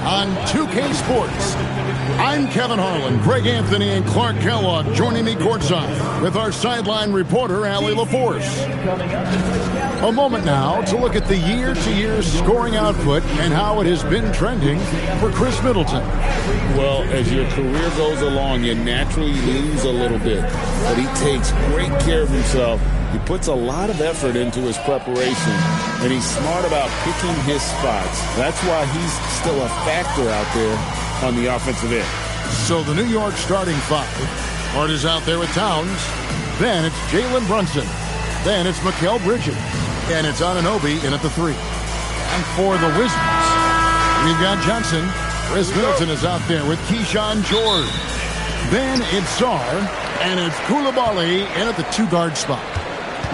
on 2K Sports. I'm Kevin Harlan, Greg Anthony, and Clark Kellogg joining me courtside with our sideline reporter, Allie LaForce. A moment now to look at the year-to-year scoring output and how it has been trending for Chris Middleton. Well, as your career goes along, you naturally lose a little bit, but he takes great care of himself. He puts a lot of effort into his preparation, and he's smart about picking his spots. That's why he's still a factor out there on the offensive end. So the New York starting five. Hart is out there with Towns. Then it's Jalen Brunson. Then it's Mikal Bridges. And it's Anunoby in at the three. And for the Wizards, we've got Johnson. Chris Middleton is out there with Keyshawn George. Then it's Sarr. And it's Coulibaly in at the two-guard spot.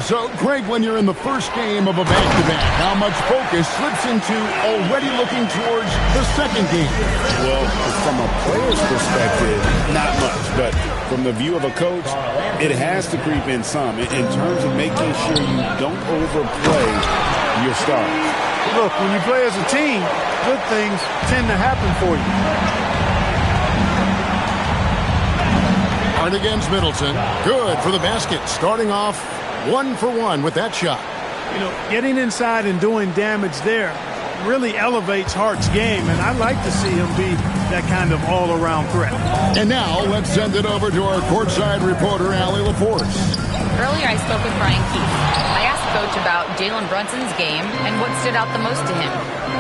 So, Greg, when you're in the first game of a back-to-back, how much focus slips into already looking towards the second game? Well, from a player's perspective, not much. But from the view of a coach, it has to creep in some in terms of making sure you don't overplay your stars. Look, when you play as a team, good things tend to happen for you. Hart against Middleton. Good for the basket. Starting off 1-for-1 with that shot. You know, getting inside and doing damage there really elevates Hart's game, and I'd like to see him be that kind of all-around threat. And now let's send it over to our courtside reporter, Allie LaForce. Earlier I spoke with Brian Keefe. I asked Coach about Jalen Brunson's game and what stood out the most to him.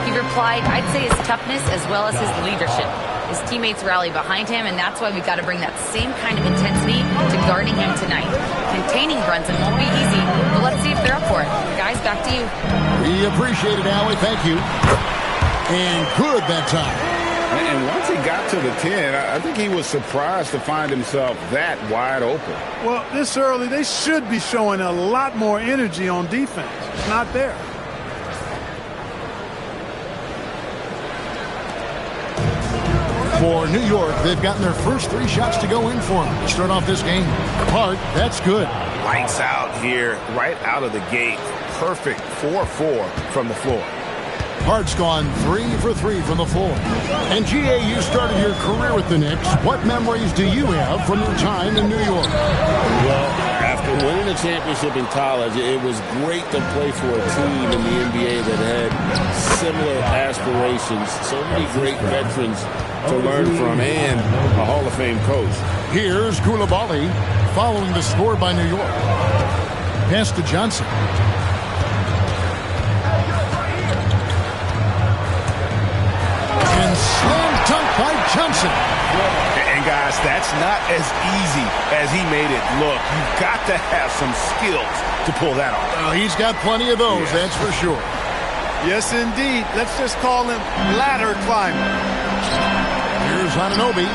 He replied, I'd say his toughness as well as his leadership. His teammates rally behind him, and that's why we've got to bring that same kind of intensity to guarding him tonight. Containing Brunson won't be easy, but let's see if they're up for it. Guys, back to you. We appreciate it, Allie. Thank you. And good that time. And once he got to the 10, I think he was surprised to find himself that wide open. Well, this early, they should be showing a lot more energy on defense. It's not there. For New York, they've gotten their first three shots to go in for them to start off this game. Hart, that's good. Lights out here, right out of the gate. Perfect 4-4 from the floor. Hart's gone 3 for 3 from the floor. And G.A., you started your career with the Knicks. What memories do you have from your time in New York? Well, after winning a championship in college, it was great to play for a team in the NBA that had similar aspirations. So many great veterans to learn from, and a Hall of Fame coach. Here's Coulibaly following the score by New York. Pass to Johnson. And slam dunk by Johnson. And guys, that's not as easy as he made it look. You've got to have some skills to pull that off. He's got plenty of those, that's for sure. Yes, indeed. Let's just call him ladder climber. Here's Anunoby.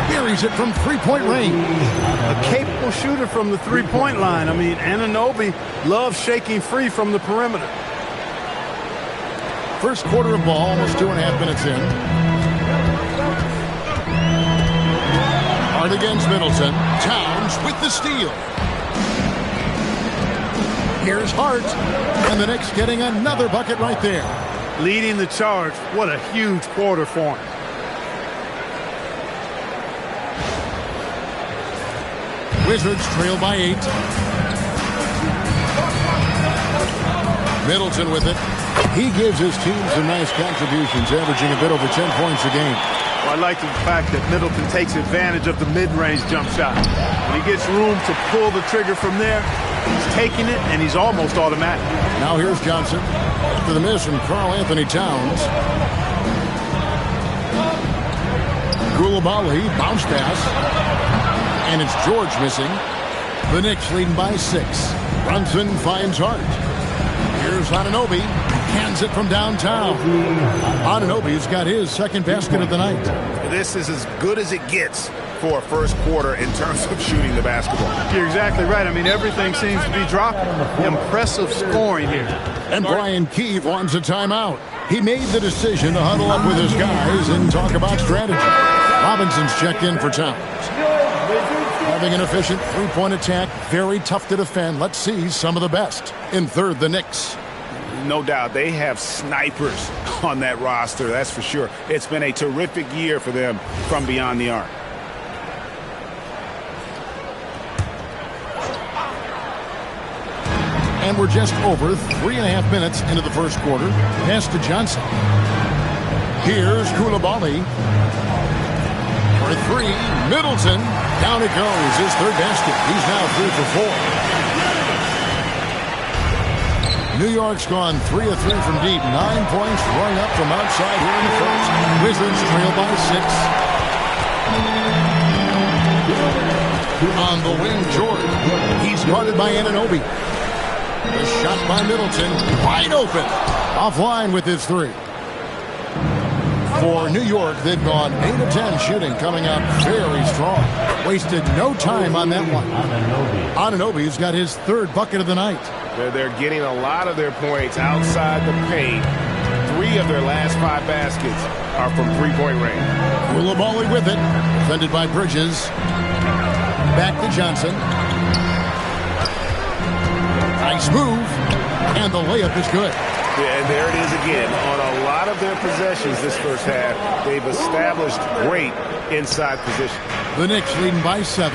Buries it from three-point range. A capable shooter from the three-point line. I mean, Anunoby loves shaking free from the perimeter. First quarter of ball, almost 2.5 minutes in. Hart against Middleton. Towns with the steal. Here's Hart. And the Knicks getting another bucket right there. Leading the charge. What a huge quarter for him. Wizards trail by 8. Middleton with it. He gives his team some nice contributions, averaging a bit over 10 points a game. Well, I like the fact that Middleton takes advantage of the mid-range jump shot. When he gets room to pull the trigger from there, he's taking it, and he's almost automatic. Now here's Johnson. After the miss from Karl Anthony Towns. Coulibaly, bounce pass. And it's George missing. The Knicks leading by 6. Brunson finds Hart. Here's Anunoby. Hands it from downtown. Anunoby's got his second basket of the night. This is as good as it gets for a first quarter in terms of shooting the basketball. You're exactly right. I mean, everything seems to be dropping. Impressive scoring here. And Brian Keefe wants a timeout. He made the decision to huddle up with his guys and talk about strategy. Robinson's checked in for Towns. Having an efficient three-point attack, very tough to defend. Let's see some of the best. In third, the Knicks. No doubt. They have snipers on that roster, that's for sure. It's been a terrific year for them from beyond the arc. And we're just over 3.5 minutes into the first quarter. Pass to Johnson. Here's Coulibaly. For three, Middleton. Down it goes, his third basket. He's now 3 for 4. New York's gone 3 of 3 from deep. 9 points running up from outside here in the first. Wizards trail by 6. On the wing, Jordan. He's guarded by Anunoby. The shot by Middleton, wide open. Offline with his 3. For New York, they've gone 8 of 10 shooting, coming out very strong. Wasted no time on that one. Anunoby's got his 3rd bucket of the night. They're getting a lot of their points outside the paint. 3 of their last 5 baskets are from three-point range. Coulibaly with it, defended by Bridges. Back to Johnson. Nice move, and the layup is good. Yeah, and there it is again. On a lot of their possessions this first half, they've established great inside position. The Knicks leading by 7.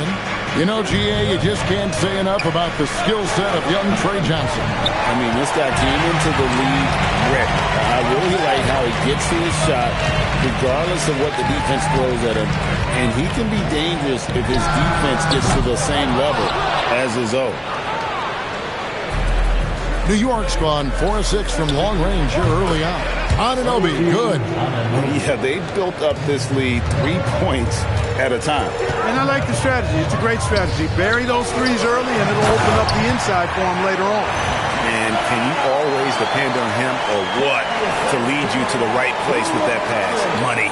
You know, GA, you just can't say enough about the skill set of young Trey Johnson. I mean, this guy came into the league ready. I really like how he gets to his shot, regardless of what the defense throws at him. And he can be dangerous if his defense gets to the same level as his own. New York's gone 4 of 6 from long range here early on. Anunoby, good. Yeah, they built up this lead 3 points at a time. And I like the strategy. It's a great strategy. Bury those threes early, and it'll open up the inside for him later on. And can you always depend on him or what to lead you to the right place with that pass? Money.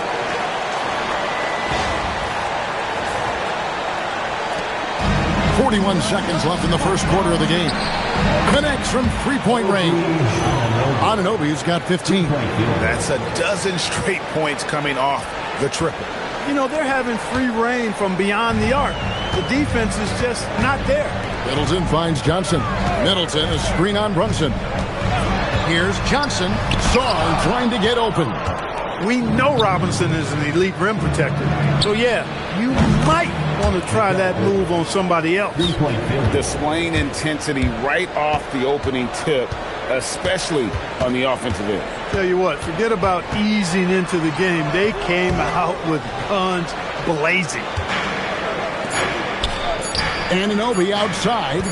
.41 seconds left in the first quarter of the game. Connects from three-point range. Anunoby's got 15. That's a dozen straight points coming off the triple. You know, they're having free reign from beyond the arc. The defense is just not there. Middleton finds Johnson. Middleton, a screen on Brunson. Here's Johnson. Sarr trying to get open. We know Robinson is an elite rim protector. So, yeah, you might want to try that move on somebody else. Displaying intensity right off the opening tip, especially on the offensive end. Tell you what, forget about easing into the game. They came out with guns blazing. Anunoby outside.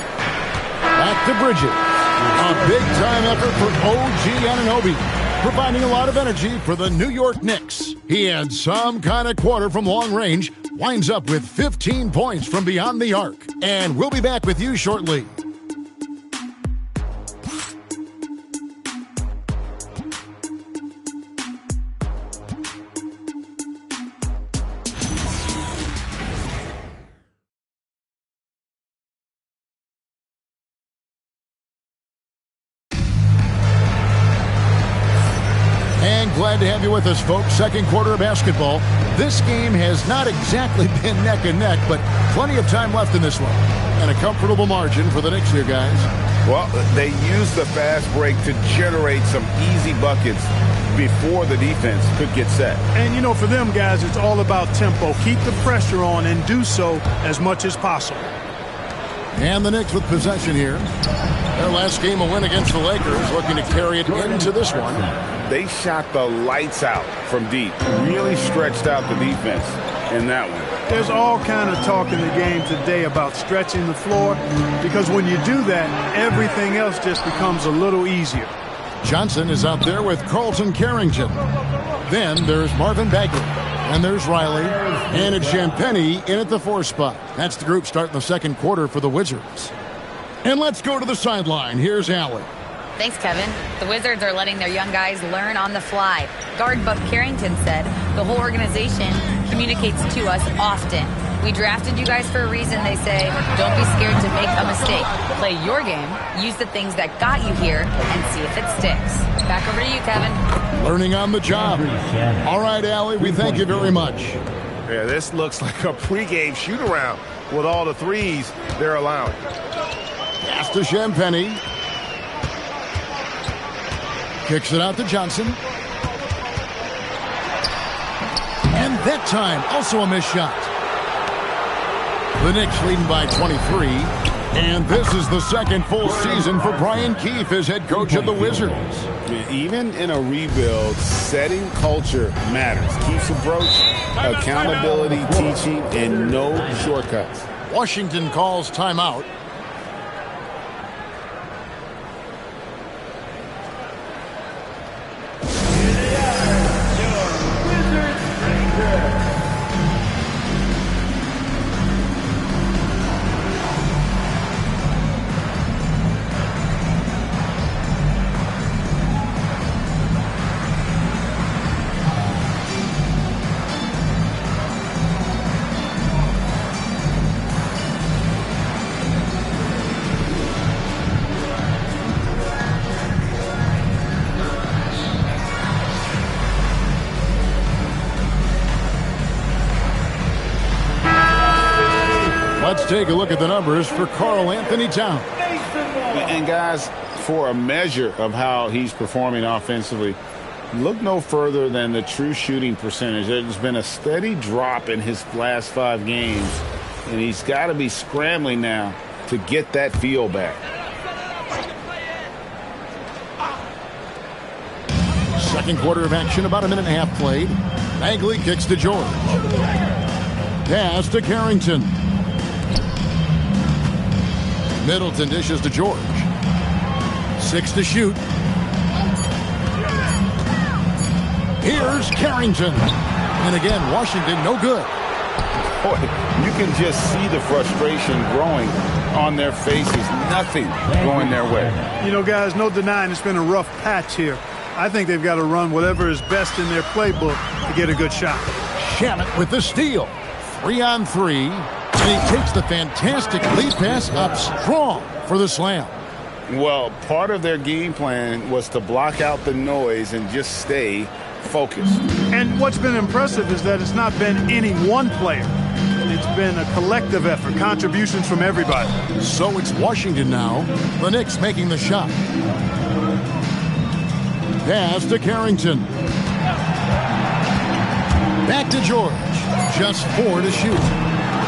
Back to Bridges. A big-time effort for OG Anunoby, providing a lot of energy for the New York Knicks. He had some kind of quarter from long range, winds up with 15 points from beyond the arc. And we'll be back with you shortly. Glad to have you with us, folks. Second quarter of basketball. This game has not exactly been neck and neck, but plenty of time left in this one. And a comfortable margin for the Knicks here, guys. Well, they used the fast break to generate some easy buckets before the defense could get set. And, you know, for them, guys, it's all about tempo. Keep the pressure on and do so as much as possible. And the Knicks with possession here. Their last game, a win against the Lakers, looking to carry it into this one. They shot the lights out from deep, really stretched out the defense in that one. There's all kind of talk in the game today about stretching the floor, because when you do that, everything else just becomes a little easier. Johnson is out there with Carlton Carrington. Then there's Marvin Bagley. And there's Riley. And it's Champagnie in at the 4 spot. That's the group starting the second quarter for the Wizards. And let's go to the sideline. Here's Allen. Thanks, Kevin. The Wizards are letting their young guys learn on the fly. Guard Buck Carrington said the whole organization communicates to us often. We drafted you guys for a reason, they say. Don't be scared to make a mistake. Play your game, use the things that got you here, and see if it sticks. Back over to you, Kevin. Learning on the job. All right, Allie, we thank you very much. Yeah, this looks like a pregame shoot-around with all the threes they're allowing. Pass to Champagnie. Kicks it out to Johnson. And that time, also a missed shot. The Knicks leading by 23. And this is the second full season for Brian Keefe as head coach of the Wizards. Even in a rebuild, setting culture matters. Keefe's approach, accountability, teaching, and no shortcuts. Washington calls timeout. Let's take a look at the numbers for Karl Anthony Towns. And guys, for a measure of how he's performing offensively, look no further than the true shooting percentage. There's been a steady drop in his last 5 games, and he's got to be scrambling now to get that feel back. Second quarter of action, about a minute and a half played. Bagley kicks to George. Pass to Carrington. Middleton dishes to George. 6 to shoot. Here's Carrington. And again, Washington no good. Boy, you can just see the frustration growing on their faces. Nothing going their way. You know, guys, no denying it's been a rough patch here. I think they've got to run whatever is best in their playbook to get a good shot. Shamet with the steal. 3-on-3. And he takes the fantastic lead pass up strong for the slam. Well, part of their game plan was to block out the noise and just stay focused. And what's been impressive is that it's not been any one player. It's been a collective effort, contributions from everybody. So it's Washington now. The Knicks making the shot. Pass to Carrington. Back to George. Just 4 to shoot.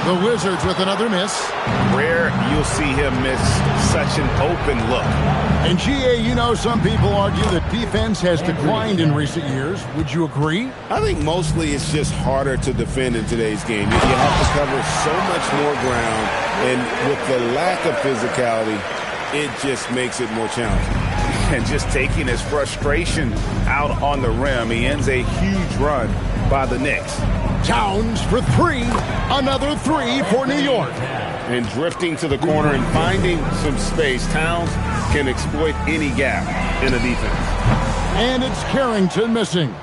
The Wizards with another miss. Rare you'll see him miss such an open look. And GA, you know, some people argue that defense has declined in recent years. Would you agree? I think mostly it's just harder to defend in today's game. You have to cover so much more ground, and with the lack of physicality, it just makes it more challenging. And just taking his frustration out on the rim, he ends a huge run by the Knicks. Towns for 3. Another 3 for New York. And drifting to the corner and finding some space, Towns can exploit any gap in a defense. And it's Carrington missing.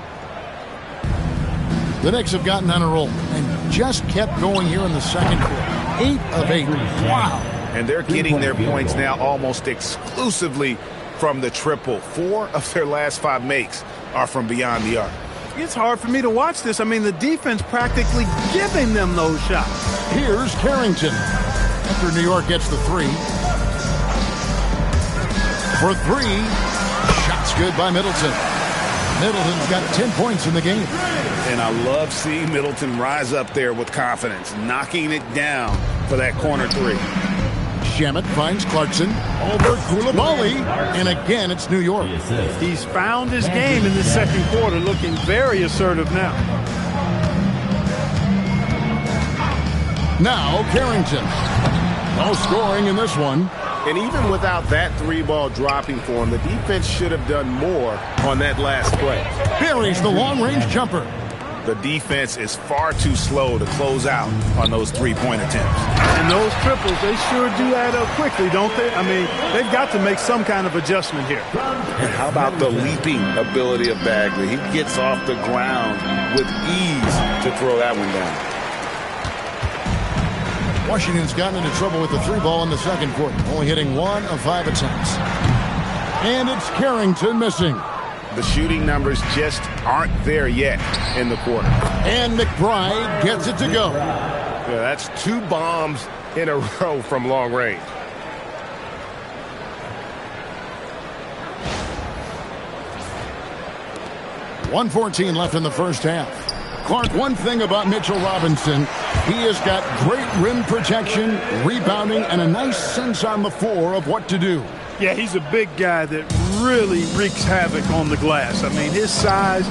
The Knicks have gotten on a roll and just kept going here in the second quarter. 8 of 8. Wow. And they're getting their points now almost exclusively from the triple. 4 of their last 5 makes are from beyond the arc. It's hard for me to watch this. I mean, the defense practically giving them those shots. Here's Carrington. After New York gets the 3. For 3. Shots good by Middleton. Middleton's got 10 points in the game. And I love seeing Middleton rise up there with confidence, knocking it down for that corner 3. Shamet finds Clarkson over Koulibaly, and again it's New York. He's found his game in the second quarter, looking very assertive now. Now Carrington. No scoring in this one. And even without that 3-ball dropping for him, the defense should have done more on that last play. Buries the long-range jumper. The defense is far too slow to close out on those 3-point attempts. And those triples, they sure do add up quickly, don't they? I mean, they've got to make some kind of adjustment here. And how about the leaping ability of Bagley? He gets off the ground with ease to throw that one down. Washington's gotten into trouble with the 3-ball in the second quarter, only hitting 1 of 5 attempts. And it's Carrington missing. The shooting numbers just aren't there yet in the quarter. And McBride gets it to go. Yeah, that's 2 bombs in a row from long range. 1:14 left in the first half. Clark, one thing about Mitchell Robinson, he has got great rim protection, rebounding, and a nice sense on the floor of what to do. Yeah, he's a big guy that really wreaks havoc on the glass. I mean, his size,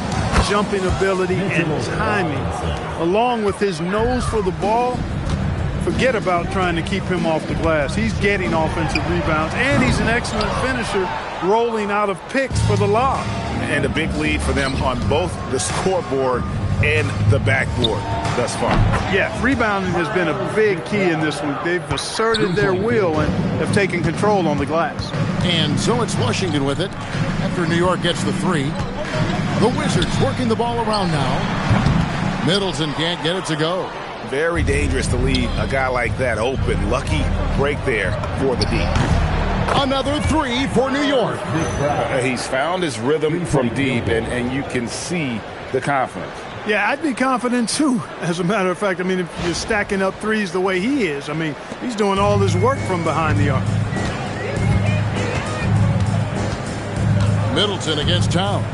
jumping ability, and timing, along with his nose for the ball, forget about trying to keep him off the glass. He's getting offensive rebounds, and he's an excellent finisher, rolling out of picks for the lob. And a big lead for them on both the scoreboard and the backboard thus far. Yeah, rebounding has been a big key in this one. They've asserted their will and have taken control on the glass. And so it's Washington with it after New York gets the three. The Wizards working the ball around now. Middleton can't get it to go. Very dangerous to leave a guy like that open. Lucky break there for the D. Another three for New York. He's found his rhythm from deep, and you can see the confidence. Yeah, I'd be confident too, as a matter of fact. I mean, if you're stacking up threes the way he is, I mean, he's doing all his work from behind the arc. Middleton against Towns.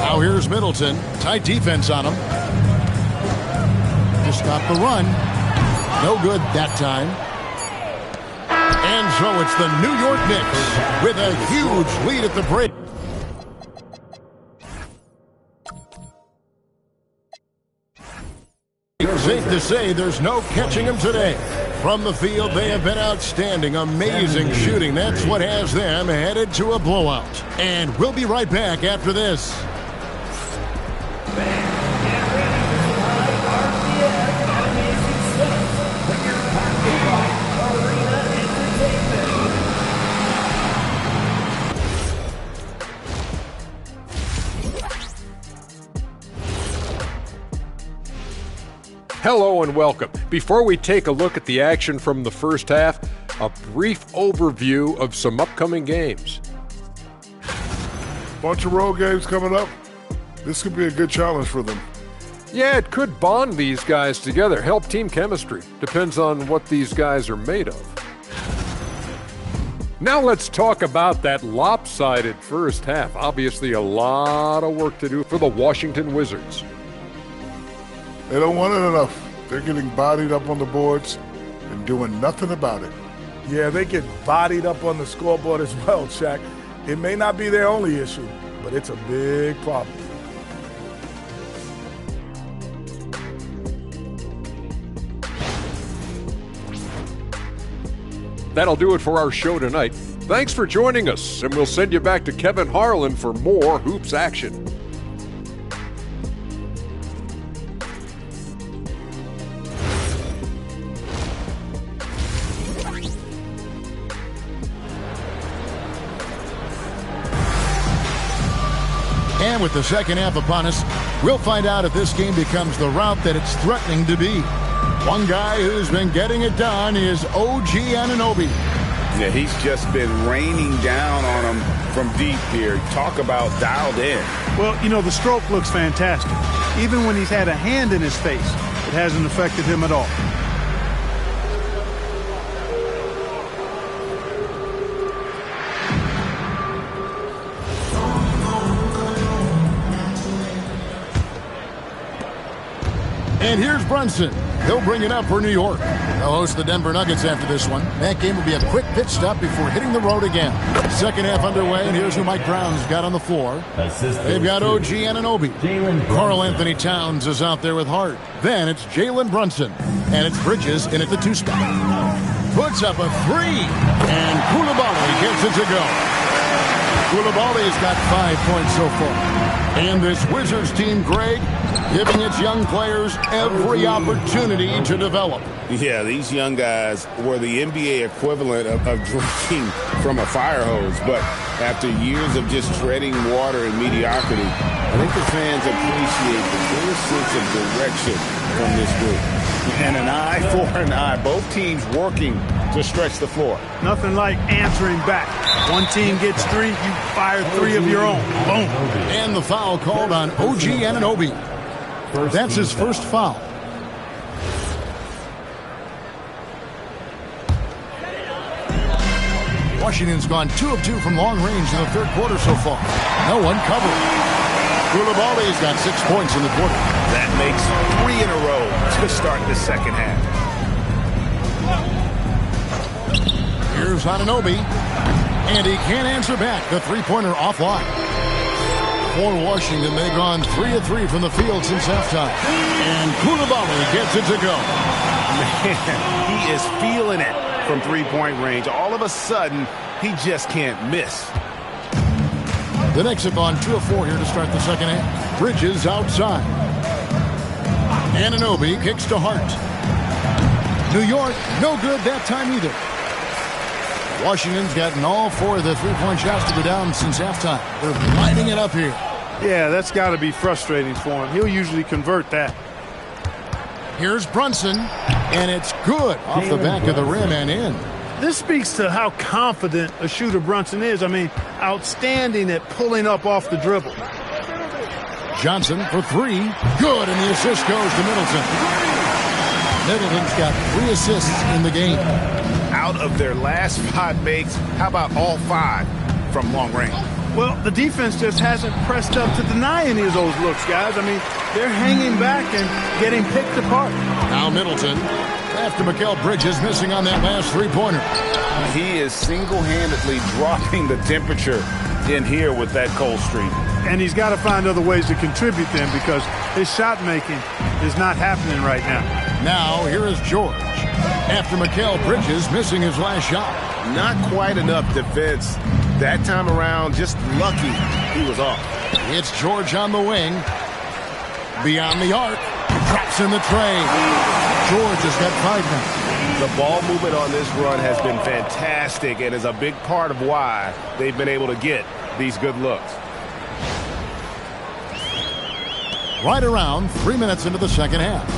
Now here's Middleton. Tight defense on him. To stop the run. No good that time. And so it's the New York Knicks with a huge lead at the break. Safe to say there's no catching them today. From the field, they have been outstanding, amazing shooting. That's what has them headed to a blowout. And we'll be right back after this. Hello and welcome. Before we take a look at the action from the first half, a brief overview of some upcoming games. Bunch of road games coming up. This could be a good challenge for them. Yeah, it could bond these guys together, help team chemistry. Depends on what these guys are made of. Now let's talk about that lopsided first half. Obviously a lot of work to do for the Washington Wizards. They don't want it enough. They're getting bodied up on the boards and doing nothing about it. Yeah, they get bodied up on the scoreboard as well, Shaq. It may not be their only issue, but it's a big problem. That'll do it for our show tonight. Thanks for joining us, and we'll send you back to Kevin Harlan for more hoops action. And with the second half upon us, we'll find out if this game becomes the route that it's threatening to be. One guy who's been getting it done is OG Anunoby. Yeah, he's just been raining down on him from deep here. Talk about dialed in. Well, you know, the stroke looks fantastic. Even when he's had a hand in his face, it hasn't affected him at all. And here's Brunson. He'll bring it up for New York. They'll host the Denver Nuggets after this one. That game will be a quick pit stop before hitting the road again. Second half underway, and here's who Mike Brown's got on the floor. They've got OG Anunoby. Karl Anthony Towns is out there with Hart. Then it's Jalen Brunson. And it's Bridges in at the two spot. Puts up a three. And Coulibaly gets it to go. Coulibaly's got 5 points so far. And this Wizards team, Greg, giving its young players every opportunity to develop. Yeah, these young guys were the NBA equivalent of drinking from a fire hose. But after years of just treading water and mediocrity, I think the fans appreciate the clear sense of direction from this group. And an eye for an eye. Both teams working to stretch the floor. Nothing like answering back. One team gets three, you fire three of your own. Boom. And the foul called on OG Anunoby. That's his first foul. Washington's gone 2 of 2 from long range in the third quarter so far. No one covering. Coulibaly's got 6 points in the quarter. That makes 3 in a row to start the second half. Here's Anunoby, and he can't answer back. The three-pointer offline. For Washington, they've gone 3 of 3 from the field since halftime. And Coulibaly gets it to go. Man, he is feeling it from three-point range. All of a sudden, he just can't miss. The Knicks have gone 2 of 4 here to start the second half. Bridges outside. Anunoby kicks to Hart. New York, no good that time either. Washington's gotten all 4 of the three-point shots to go down since halftime. They're lighting it up here. Yeah, that's got to be frustrating for him. He'll usually convert that. Here's Brunson, and it's good off the back of the rim and in. This speaks to how confident a shooter Brunson is. I mean, outstanding at pulling up off the dribble. Johnson for 3. Good, and the assist goes to Middleton. Middleton's got 3 assists in the game. Out of their last 5 makes, how about all 5 from long range? Well, the defense just hasn't pressed up to deny any of those looks, guys. I mean, they're hanging back and getting picked apart. Now Middleton, after Mikal Bridges missing on that last three-pointer. He is single-handedly dropping the temperature in here with that cold streak. And he's got to find other ways to contribute then, because his shot making is not happening right now. Now here is George. After Mikal Bridges missing his last shot. Not quite enough defense that time around. Just lucky he was off. It's George on the wing. Beyond the arc. Drops in the tray. George has got 5 now. The ball movement on this run has been fantastic and is a big part of why they've been able to get these good looks. Right around 3 minutes into the second half.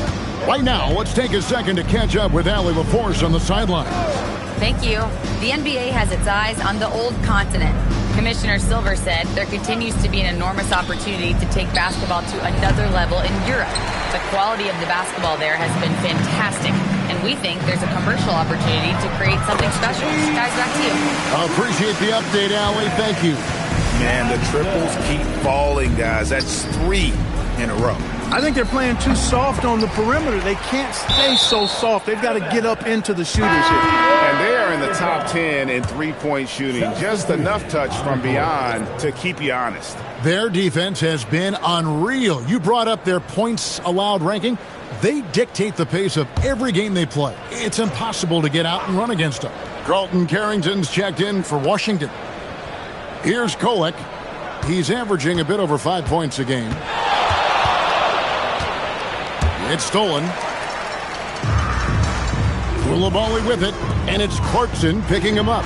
Right now, let's take a second to catch up with Allie LaForce on the sidelines. Thank you. The NBA has its eyes on the old continent. Commissioner Silver said there continues to be an enormous opportunity to take basketball to another level in Europe. The quality of the basketball there has been fantastic, and we think there's a commercial opportunity to create something special. Guys, back to you. I appreciate the update, Allie. Thank you. Man, the triples keep falling, guys. That's 3 in a row. I think they're playing too soft on the perimeter. They can't stay so soft. They've got to get up into the shooters here. And they are in the top 10 in three-point shooting. Just enough touch from beyond to keep you honest. Their defense has been unreal. You brought up their points allowed ranking. They dictate the pace of every game they play. It's impossible to get out and run against them. Carlton Carrington's checked in for Washington. Here's Kolek. He's averaging a bit over 5 points a game. It's stolen. Coulibaly with it, and it's Clarkson picking him up.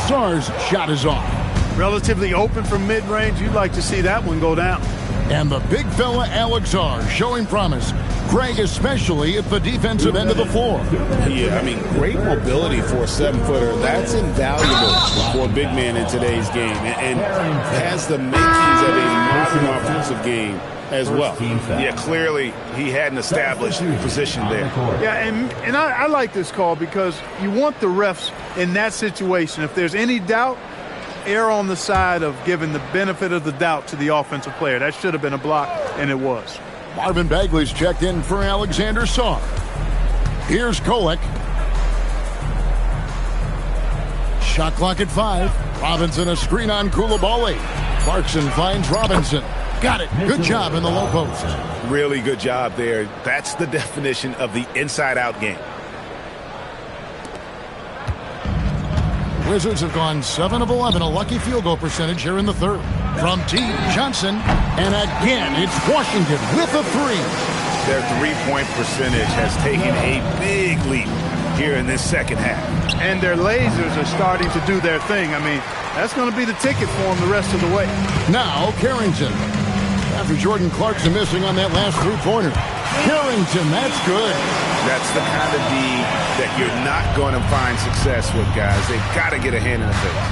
Sarr's shot is off. Relatively open from mid-range. You'd like to see that one go down. And the big fella Alex Sarr showing promise. Greg especially at the defensive end of the floor. Yeah, I mean, great mobility for a 7-footer. That's invaluable for a big man in today's game. And has the makings of a modern offensive game as well. Yeah, clearly he had an established position there. Yeah, and I like this call because you want the refs in that situation. If there's any doubt, err on the side of giving the benefit of the doubt to the offensive player. That should have been a block, and it was. Marvin Bagley's checked in for Alexander Sarr. Here's Kolek. Shot clock at 5. Robinson a screen on Coulibaly. Clarkson finds Robinson. Got it. Good job in the low post. Really good job there. That's the definition of the inside-out game. Wizards have gone 7 of 11, a lucky field goal percentage here in the third. From T. Johnson, and again, it's Washington with a 3. Their three-point percentage has taken a big leap here in this second half. And their lasers are starting to do their thing. I mean, that's going to be the ticket for them the rest of the way. Now, Carrington. After Jordan Clarkson missing on that last three-pointer. Carrington, that's good. That's the kind of D that you're not going to find success with, guys. They've got to get a hand in the face.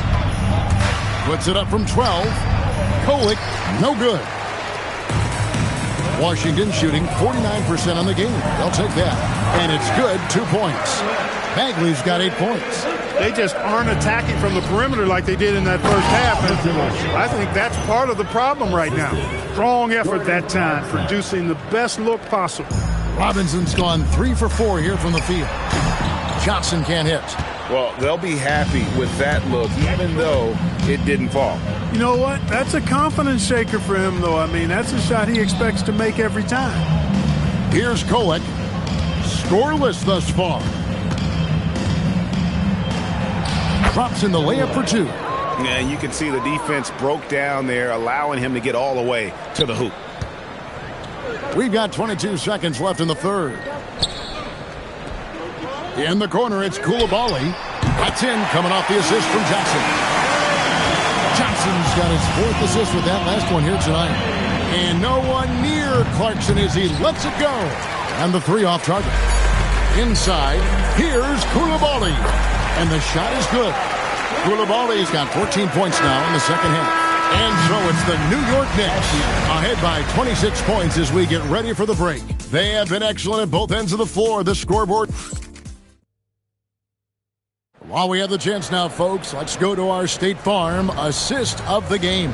Puts it up from 12. Kolek, no good. Washington shooting 49% on the game. They'll take that. And it's good, 2 points. Bagley's got 8 points. They just aren't attacking from the perimeter like they did in that first half. And I think that's part of the problem right now. Strong effort that time, producing the best look possible. Robinson's gone 3 for 4 here from the field. Johnson can't hit. Well, they'll be happy with that look, even though it didn't fall. You know what? That's a confidence shaker for him, though. I mean, that's a shot he expects to make every time. Here's Kolek. Scoreless thus far. Drops in the layup for 2. Yeah, you can see the defense broke down there, allowing him to get all the way to the hoop. We've got 22 seconds left in the third. In the corner, it's Coulibaly. That's in, coming off the assist from Jackson. Johnson's got his 4th assist with that last one here tonight. And no one near Clarkson as he lets it go. And the 3 off target. Inside, here's Coulibaly. And the shot is good. Coulibaly's got 14 points now in the second half. And so it's the New York Knicks ahead by 26 points as we get ready for the break. They have been excellent at both ends of the floor. The scoreboard. While we have the chance now, folks, let's go to our State Farm assist of the game.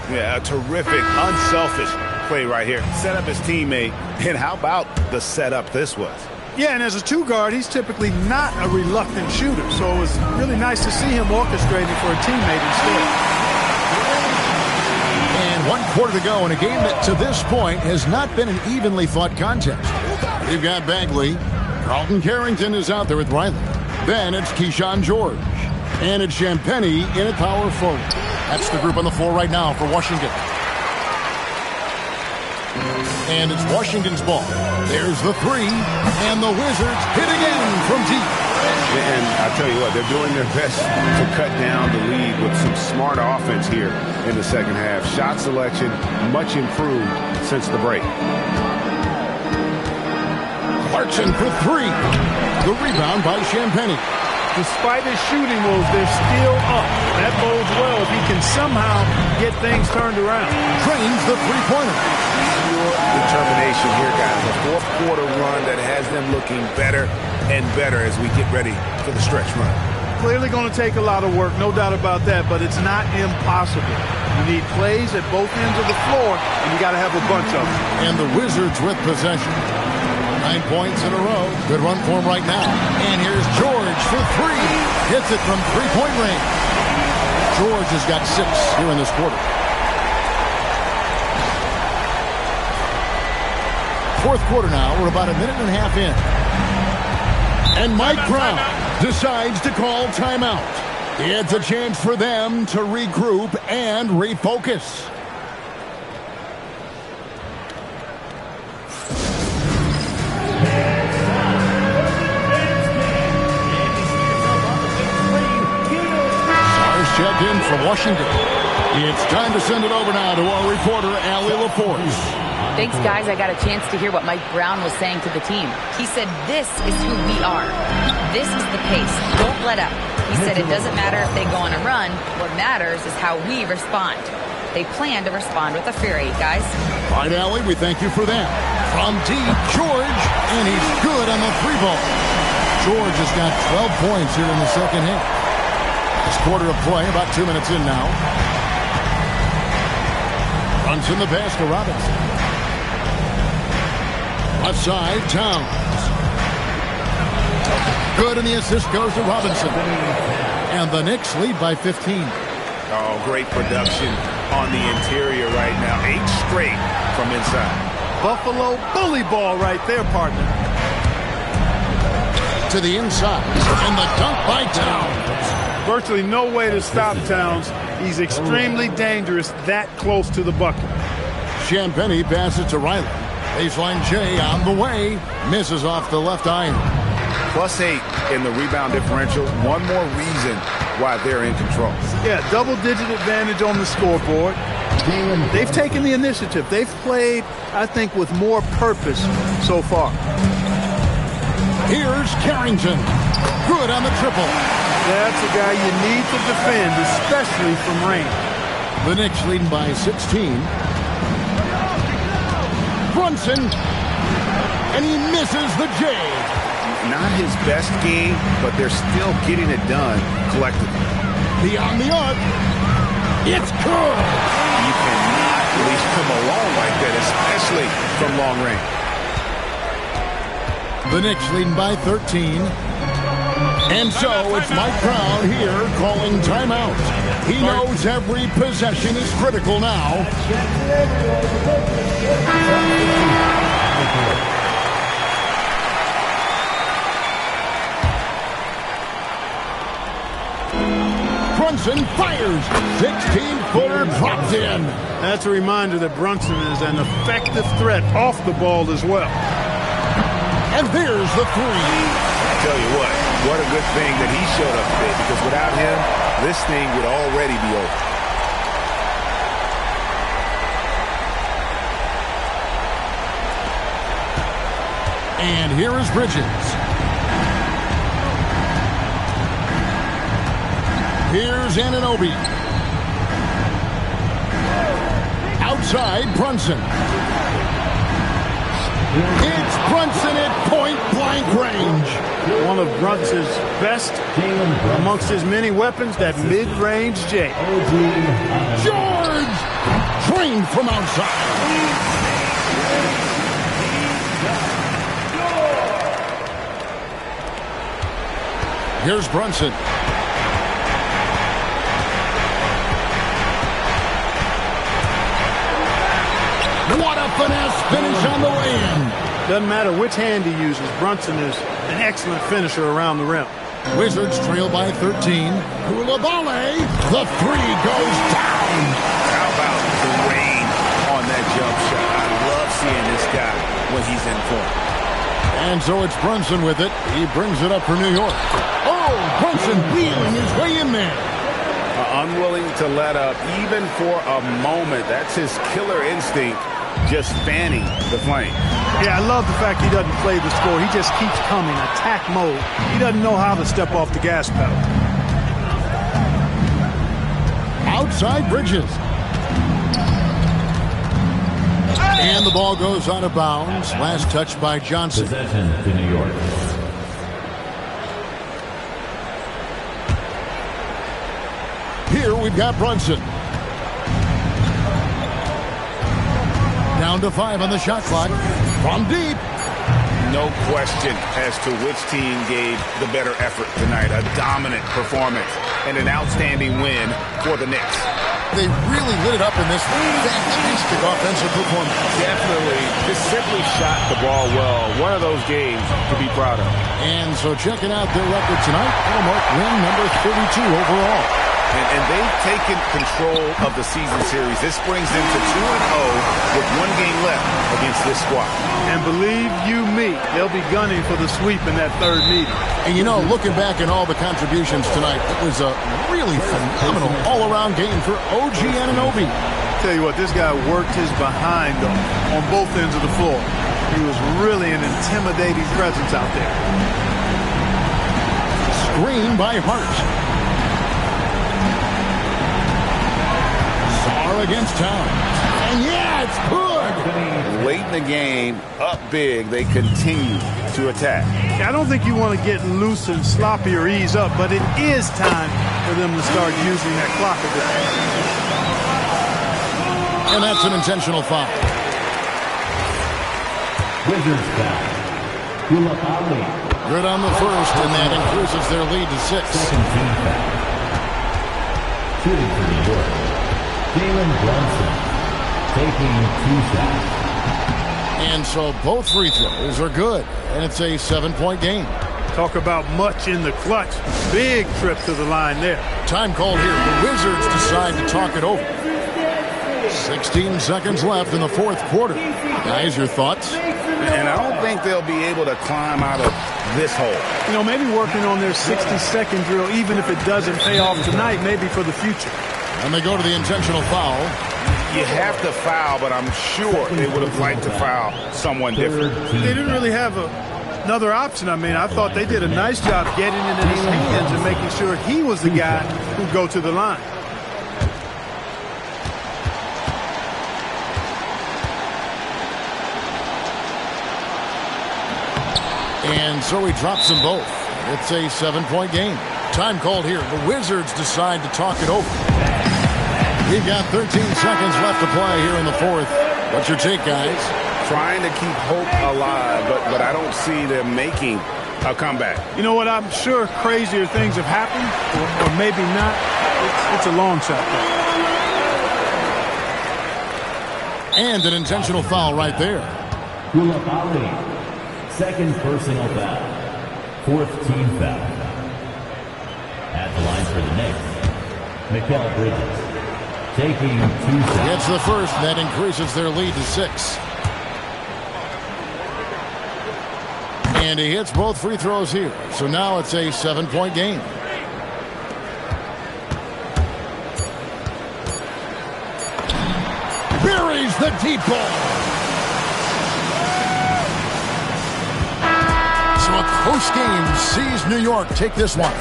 Yeah, a terrific, unselfish play right here. Set up his teammate. And how about the setup this was? Yeah, and as a 2-guard, he's typically not a reluctant shooter. So it was really nice to see him orchestrating for a teammate instead. And 1 quarter to go in a game that to this point has not been an evenly fought contest. We've got Bagley. Carlton Carrington is out there with Riley. Then it's Keyshawn George. And it's Champagnie in at power forward. That's the group on the floor right now for Washington. And it's Washington's ball. There's the 3. And the Wizards hit again from deep. And I tell you what, they're doing their best to cut down the lead with some smart offense here in the second half. Shot selection much improved since the break. Clarkson for 3. The rebound by Champagnie. Despite his shooting moves, they're still up. That bodes well if he can somehow get things turned around. Drains the 3-pointer. Pure determination here, guys. A 4th quarter run that has them looking better and better as we get ready for the stretch run. Clearly going to take a lot of work, no doubt about that, but it's not impossible. You need plays at both ends of the floor, and you got to have a bunch of them. And the Wizards with possession. 9 points in a row. Good run for him right now. And here's George for 3. Hits it from 3-point range. George has got 6 here in this quarter. 4th quarter now. We're about a minute and a half in. And Mike Brown decides to call timeout. It's a chance for them to regroup and refocus. Checked in for Washington. It's time to send it over now to our reporter, Allie LaForce. Thanks, guys. I got a chance to hear what Mike Brown was saying to the team. He said, this is who we are. This is the pace. Don't let up. He said it doesn't matter if they go on a run. What matters is how we respond. They plan to respond with a fury, guys. All right, Allie, we thank you for that. From deep, George, and he's good on the 3-ball. George has got 12 points here in the second half. This quarter of play, about 2 minutes in now. Runs in the pass to Robinson. Left side, Towns. Good, and the assist goes to Robinson. And the Knicks lead by 15. Oh, great production on the interior right now. 8 straight from inside. Buffalo bully ball right there, partner. To the inside, and the dunk by Towns. Virtually no way to stop Towns. He's extremely dangerous that close to the bucket. Champagnie passes to Riley. Baseline J on the way. Misses off the left iron. +8 in the rebound differential. One more reason why they're in control. Yeah, double-digit advantage on the scoreboard. They've taken the initiative. They've played, I think, with more purpose so far. Here's Carrington. Good on the triple. That's a guy you need to defend, especially from range. The Knicks leading by 16. Brunson. And he misses the J. not his best game, but they're still getting it done collectively. Beyond the arc. It's good. You cannot leave him alone like that, especially from long range. The Knicks leading by 13. And so it's Mike Brown here calling timeout. He knows every possession is critical now. Brunson fires. 16-footer drops in. That's a reminder that Brunson is an effective threat off the ball as well. And there's the three. I tell you what a good thing that he showed up today, because without him, this thing would already be over. And here is Bridges. Here's Anunoby. Outside, Brunson. It's Brunson at point-blank range. One of Brunson's best amongst his many weapons, that mid-range J. George! Drained from outside. Here's Brunson. What a finesse finish on the way in. Doesn't matter which hand he uses, Brunson is an excellent finisher around the rim. Wizards trail by 13. Coulibaly, the three goes down. How about the range on that jump shot? I love seeing this guy when he's in form. And so it's Brunson with it. He brings it up for New York. Oh, Brunson wheeling his way in there. Unwilling to let up even for a moment. That's his killer instinct, just fanning the flame. Yeah, I love the fact he doesn't play the score. He just keeps coming, attack mode. He doesn't know how to step off the gas pedal. Outside Bridges. And the ball goes out of bounds. Last touch by Johnson. Possession to New York. Here we've got Brunson. Down to 5 on the shot clock. From deep. No question as to which team gave the better effort tonight. A dominant performance and an outstanding win for the Knicks. They really lit it up in this fantastic offensive performance. Definitely. Just simply shot the ball well. One of those games to be proud of. And so checking out their record tonight, it'll mark win number 32 overall. And they've taken control of the season series. This brings them to 2-0 with 1 game left against this squad. And believe you me, they'll be gunning for the sweep in that third meeting. And you know, looking back at all the contributions tonight, it was a really phenomenal all-around game for OG Anunoby. Tell you what, this guy worked his behind on both ends of the floor. He was really an intimidating presence out there. Screen by Hart. Against Towns. And yeah, it's good. Late in the game, up big, they continue to attack. I don't think you want to get loose and sloppy or ease up, but it is time for them to start using that clock a bit. And that's an intentional foul. Wizards foul. Coulibaly. Good on the first, and that increases their lead to 6. Second team foul. Shooting for New York. Jalen Brunson taking 2 shots. And so both free throws are good, and it's a 7-point game. Talk about much in the clutch. Big trip to the line there. Time called here. The Wizards decide to talk it over. 16 seconds left in the 4th quarter. Guys, your thoughts? And I don't think they'll be able to climb out of this hole. You know, maybe working on their 60-second drill, even if it doesn't pay off tonight, maybe for the future. And they go to the intentional foul. You have to foul, but I'm sure they would have liked to foul someone different. They didn't really have another option. I mean, I thought they did a nice job getting it in his hands and making sure he was the guy who'd go to the line. And so he drops them both. It's a 7-point game. Time called here. The Wizards decide to talk it over. We've got 13 seconds left to play here in the fourth. What's your take, guys? Trying to keep hope alive, but I don't see them making a comeback. You know what? I'm sure crazier things have happened, or maybe not. It's a long shot, though. And an intentional foul right there. Koulibaly, second personal foul. Fourth team foul. At the line for the Knicks, Mikal Bridges. Taking 2 shots. Gets the first. That increases their lead to 6. And he hits both free throws here. So now it's a 7-point game. Buries the deep ball. So a close game sees New York take this one.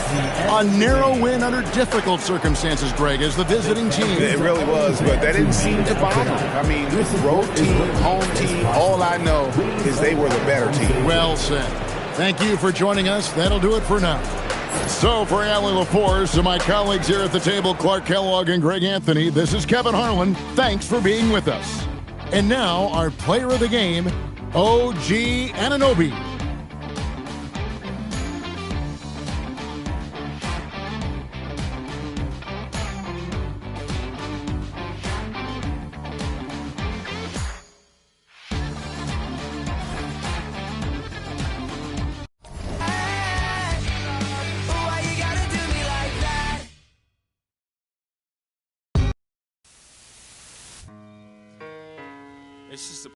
A narrow win under difficult circumstances, Greg, as the visiting team. It really was, but that didn't seem to bother them. I mean, road team, home team, all I know is they were the better team. Well said. Thank you for joining us. That'll do it for now. So for Allie LaForce and my colleagues here at the table, Clark Kellogg and Greg Anthony, this is Kevin Harlan. Thanks for being with us. And now our player of the game, OG Anunoby. It's just a